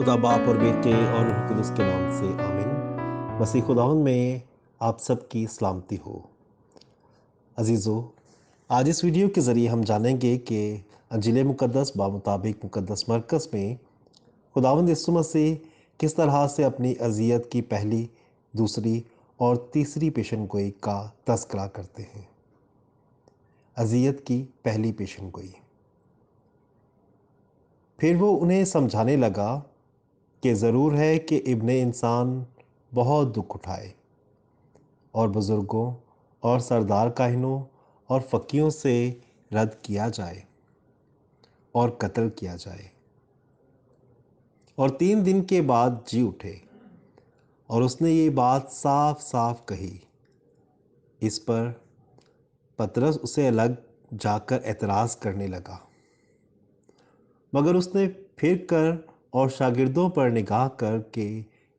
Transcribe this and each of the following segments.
खुदा बाप और बेटे और रूह कुदस के नाम से आमीन। मसीह खुदावन में आप सबकी सलामती हो। अजीज़ों, आज इस वीडियो के ज़रिए हम जानेंगे कि अंजील मुक़द्दस बामुताबिक मुक़द्दस मरकज़ में खुदावंद यीशु मसीह किस तरह से अपनी अज़ियत की पहली, दूसरी और तीसरी पेशनगोई का तज़किरा करते हैं। अज़ियत की पहली पेशनगोई। फिर वो उन्हें समझाने लगा कि ज़रूर है कि इब्ने इंसान बहुत दुख उठाए और बुज़ुर्गों और सरदार काहिनों और फ़कीरों से रद्द किया जाए और कत्ल किया जाए और 3 दिन के बाद जी उठे। और उसने ये बात साफ साफ कही। इस पर पतरस उसे अलग जाकर एतराज़ करने लगा, मगर उसने फिर कर और शागिर्दों पर निगाह करके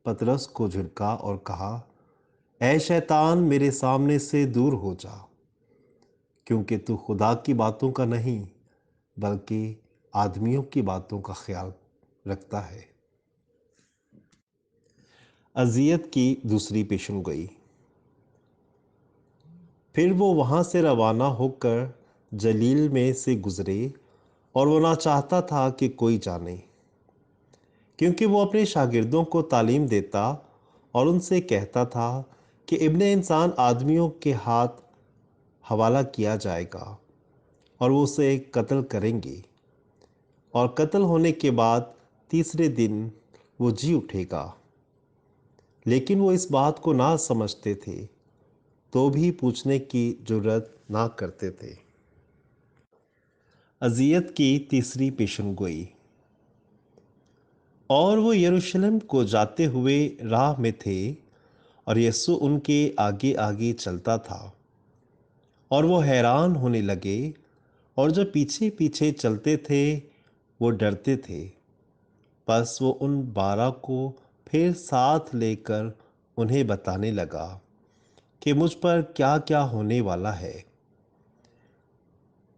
पतरस को झिड़का और कहा, ऐ शैतान, मेरे सामने से दूर हो जा, क्योंकि तू खुदा की बातों का नहीं बल्कि आदमियों की बातों का ख्याल रखता है। अज़ियत की दूसरी पेशनगोई। फिर वो वहाँ से रवाना होकर जलील में से गुजरे और वो ना चाहता था कि कोई जाने, क्योंकि वो अपने शागिर्दों को तालीम देता और उनसे कहता था कि इब्ने इंसान आदमियों के हाथ हवाला किया जाएगा और वो उसे कत्ल करेंगे और कत्ल होने के बाद तीसरे दिन वो जी उठेगा। लेकिन वो इस बात को ना समझते थे, तो भी पूछने की जुर्रत ना करते थे। अज़ियत की तीसरी पेशनगोई। और वो यरूशलेम को जाते हुए राह में थे और यीशु उनके आगे आगे चलता था और वो हैरान होने लगे और जो पीछे पीछे चलते थे वो डरते थे। बस वो उन 12 को फिर साथ लेकर उन्हें बताने लगा कि मुझ पर क्या क्या होने वाला है।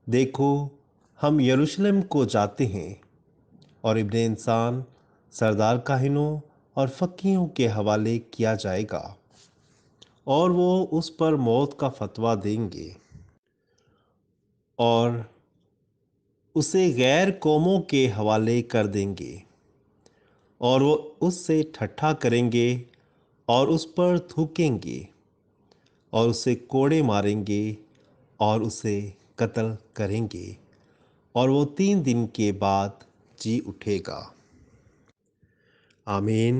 देखो, हम यरूशलेम को जाते हैं और इब्ने इंसान सरदार काहिनों और फकीहों के हवाले किया जाएगा और वो उस पर मौत का फतवा देंगे और उसे गैर कौमों के हवाले कर देंगे और वो उससे ठट्ठा करेंगे और उस पर थूकेंगे और उसे कोड़े मारेंगे और उसे कत्ल करेंगे और वो 3 दिन के बाद जी उठेगा। आमीन।